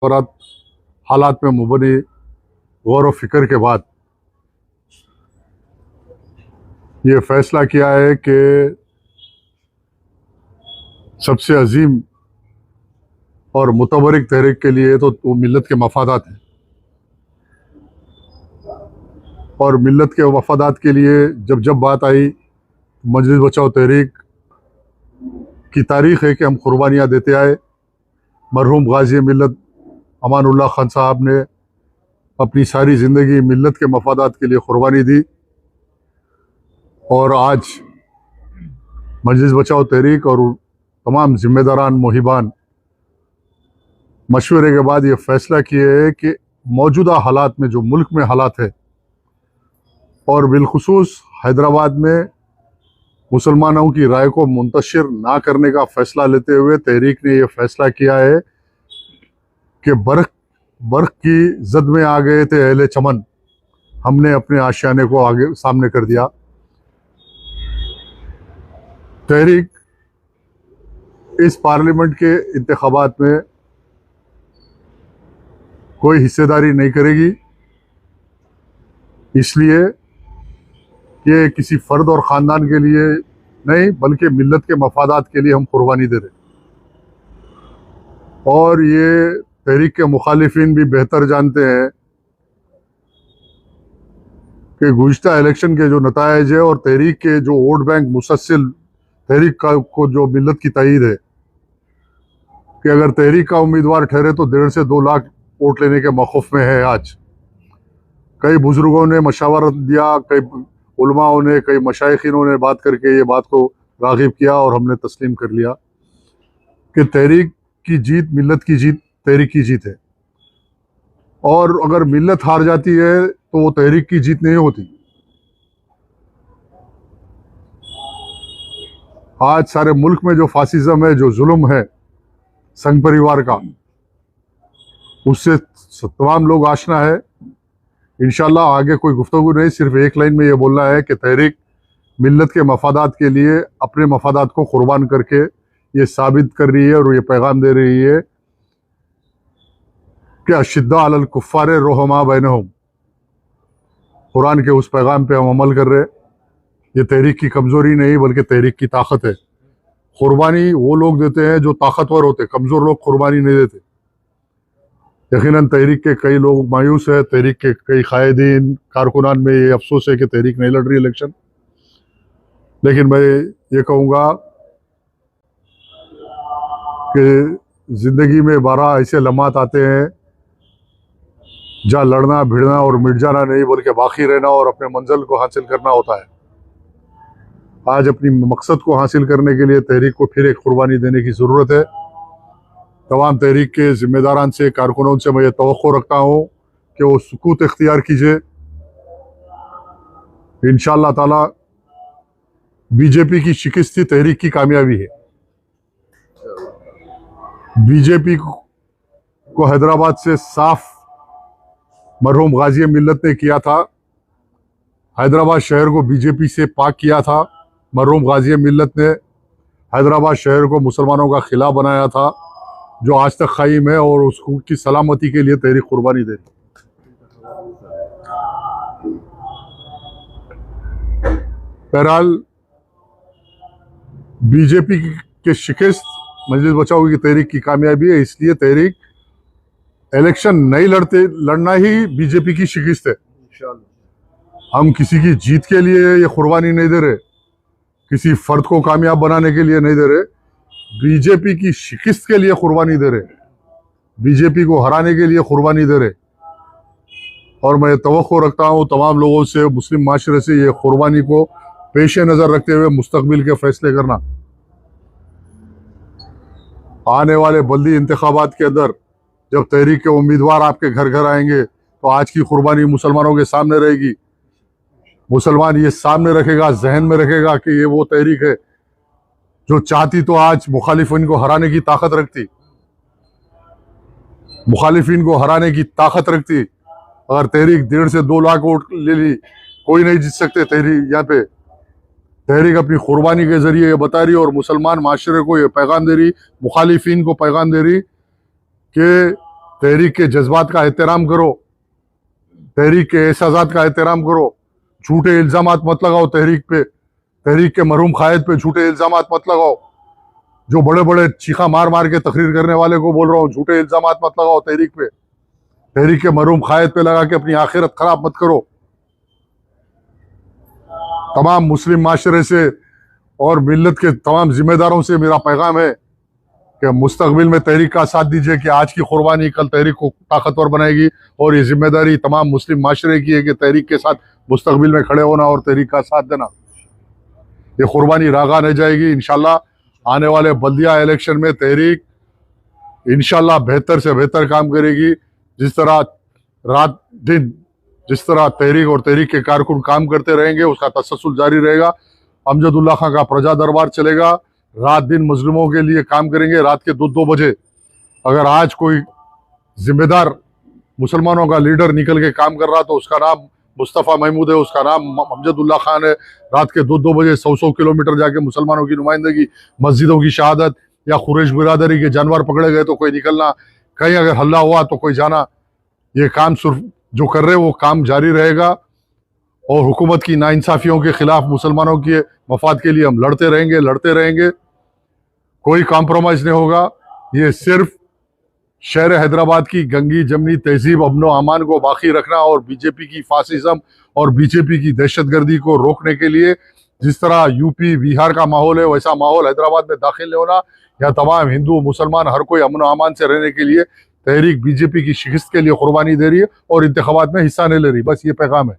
और हालात में मुबनी गौर व फिक्र के बाद ये फैसला किया है कि सबसे अजीम और मुतबरिक तहरीक के लिए तो वो मिल्लत के मफादात हैं, और मिल्लत के मफादात के लिए जब जब बात आई, मजलिस बचाओ तहरीक की तारीख़ है कि हम कुर्बानियाँ देते आए। मरहूम गाजी मिल्लत अमानुल्लाह खान साहब ने अपनी सारी ज़िंदगी मिल्लत के मफादात के लिए कुर्बानी दी, और आज मजलिस बचाओ तहरीक और तमाम ज़िम्मेदारान मुहिबान मशवरे के बाद ये फ़ैसला किए है कि मौजूदा हालात में जो मुल्क में हालात है, और बिलखुसूस हैदराबाद में मुसलमानों की राय को मुंतशिर ना करने का फ़ैसला लेते हुए तहरीक ने यह फ़ैसला किया है कि बर्क़ की जद में आ गए थे अहले चमन, हमने अपने आशियाने को आगे सामने कर दिया। तहरीक इस पार्लियामेंट के इंतखाबात में कोई हिस्सेदारी नहीं करेगी, इसलिए कि किसी फ़र्द और ख़ानदान के लिए नहीं बल्कि मिल्लत के मफादात के लिए हम कुर्बानी दे रहे। और ये तहरीक के मुखालिफिन भी बेहतर जानते हैं कि गुज़िश्ता इलेक्शन के जो नताइज है और तहरीक के जो वोट बैंक मुसलसल तहरीक को जो मिल्लत की तायीद है कि अगर तहरीक का उम्मीदवार ठहरे तो 1.5 से 2 लाख वोट लेने के मौक़िफ़ में है। आज कई बुज़ुर्गों ने मशावरत दिया, कई उलमाओं ने, कई मशाइखिनों ने बात करके ये बात को राग़िब किया और हमने तस्लीम कर लिया कि तहरीक की जीत मिल्लत की जीत, तहरीक की जीत है। और अगर मिल्लत हार जाती है तो वो तहरीक की जीत नहीं होती। आज सारे मुल्क में जो फासिज्म है, जो जुल्म है संघ परिवार का, उससे तमाम लोग आशना है। इंशाल्लाह आगे कोई गुफ्तगू नहीं, सिर्फ एक लाइन में ये बोलना है कि तहरीक मिल्लत के मफादात के लिए अपने मफादात को कुर्बान करके ये साबित कर रही है और ये पैगाम दे रही है कि अशिद्दा अलल कुफ्फार रुहमा बैनहुम, कुरान के उस पैगाम पे हम अमल कर रहे हैं। ये तहरीक की कमज़ोरी नहीं बल्कि तहरीक की ताकत है। कुर्बानी वो लोग देते हैं जो ताकतवर होते, कमज़ोर लोग कुर्बानी नहीं देते। यकीनन तहरीक के कई लोग मायूस है, तहरीक के कई कायदीन कारकुनान में ये अफसोस है कि तहरीक नहीं लड़ रही इलेक्शन। लेकिन मैं ये कहूँगा कि ज़िंदगी में 12 ऐसे लम्हात आते हैं जहाँ लड़ना भिड़ना और मिट जाना नहीं बल्कि बाकी रहना और अपने मंजिल को हासिल करना होता है। आज अपनी मकसद को हासिल करने के लिए तहरीक को फिर एक कुर्बानी देने की ज़रूरत है। तमाम तहरीक के ज़िम्मेदारान से, कारकुनों से मैं ये तवक्को रखता हूँ कि वो सुकूत इख्तियार कीजिए। इंशाअल्लाह ताला बीजेपी की शिकस्त ही तहरीक की कामयाबी है। बीजेपी को हैदराबाद से साफ मरहूम गाजी मिल्लत ने किया था, हैदराबाद शहर को बीजेपी से पाक किया था। मरहूम गाजी मिल्लत ने हैदराबाद शहर को मुसलमानों का खिला बनाया था जो आज तक कायम है, और उसकी सलामती के लिए तहरीक कुर्बानी दे। बहरहाल बीजेपी के शिकस्त मजलिस बचाओ की तहरीक की कामयाबी है, इसलिए तहरीक इलेक्शन नहीं लड़ना ही बीजेपी की शिकस्त है। हम किसी की जीत के लिए ये कुर्बानी नहीं दे रहे, किसी फर्द को कामयाब बनाने के लिए नहीं दे रहे, बीजेपी की शिकस्त के लिए कुर्बानी दे रहे, बीजेपी को हराने के लिए कुर्बानी दे रहे। और मैं तवक्को रखता हूँ तमाम लोगों से, मुस्लिम माशरे से, ये कुर्बानी को पेश नज़र रखते हुए मुस्तकबिल के फैसले करना। आने वाले बल्दी इंतखाबात के अंदर जब तहरीक के उम्मीदवार आपके घर घर आएंगे तो आज की कुर्बानी मुसलमानों के सामने रहेगी। मुसलमान ये सामने रखेगा, जहन में रखेगा कि ये वो तहरीक है जो चाहती तो आज मुखालिफिन को हराने की ताकत रखती, मुखालिफिन को हराने की ताकत रखती। अगर तहरीक 1.5 से 2 लाख वोट ले ली, कोई नहीं जीत सकते। तहरीक यहाँ पे तहरीक अपनी कुर्बानी के जरिए ये बता रही और मुसलमान माशरे को ये पैगाम दे रही, मुखालिफिन को पैगाम दे रही कि तहरीक के जज्बात का एहतराम करो, तहरीक के एहसासात का एहतराम करो। झूठे इल्जामात मत लगाओ तहरीक पे, तहरीक के मरहूम कायद पे झूठे इल्जामात मत लगाओ। जो बड़े बड़े चीखा मार मार के तकरीर करने वाले को बोल रहा हूँ, झूठे इल्जामात मत लगाओ तहरीक पे, तहरीक के मरहूम कायद पे लगा के अपनी आखिरत खराब मत करो। तमाम मुस्लिम माशरे से और मिल्लत के तमाम जिम्मेदारों से मेरा पैगाम है कि मुस्तकबिल में तहरीक का साथ दीजिए कि आज की कुर्बानी कल तहरीक को ताकतवर बनाएगी, और ये जिम्मेदारी तमाम मुस्लिम माशरे की है कि तहरीक के साथ मुस्तकबिल में खड़े होना और तहरीक का साथ देना। ये कुर्बानी रागा नहीं जाएगी। इंशाल्लाह आने वाले बल्दिया इलेक्शन में तहरीक इंशाल्लाह बेहतर से बेहतर काम करेगी। जिस तरह रात दिन जिस तरह तहरीक और तहरीक के कारकुन काम करते रहेंगे, उसका तसलसल जारी रहेगा। अमजदुल्ला खां का प्रजा दरबार चलेगा, रात दिन मजलूमों के लिए काम करेंगे। रात के 2-2 बजे अगर आज कोई जिम्मेदार मुसलमानों का लीडर निकल के काम कर रहा तो उसका नाम मुस्तफ़ा महमूद है, उसका नाम अमजदुल्ला खान है। रात के 2-2 बजे 100-100 किलोमीटर जाके मुसलमानों की नुमाइंदगी, मस्जिदों की शहादत, या कुरैश बिरादरी के जानवर पकड़े गए तो कोई निकलना, कहीं अगर हल्ला हुआ तो कोई जाना, ये काम सिर्फ जो कर रहे वो काम जारी रहेगा। और हुकूमत की नाइंसाफियों के खिलाफ मुसलमानों के मफाद के लिए हम लड़ते रहेंगे। कोई कॉम्प्रोमाइज नहीं होगा। ये सिर्फ शहर हैदराबाद की गंगी जमनी तहजीब, अमनो अमान को बाकी रखना और बीजेपी की फासिज्म और बीजेपी की दहशतगर्दी को रोकने के लिए जिस तरह यूपी बिहार का माहौल है वैसा माहौल हैदराबाद में दाखिल नहीं होना। या तमाम हिंदू मुसलमान हर कोई अमनो अमान से रहने के लिए तहरीक बीजेपी की शिकस्त के लिए कुर्बानी दे रही है और इंतखाबात में हिस्सा नहीं ले रही। बस ये पैगाम है।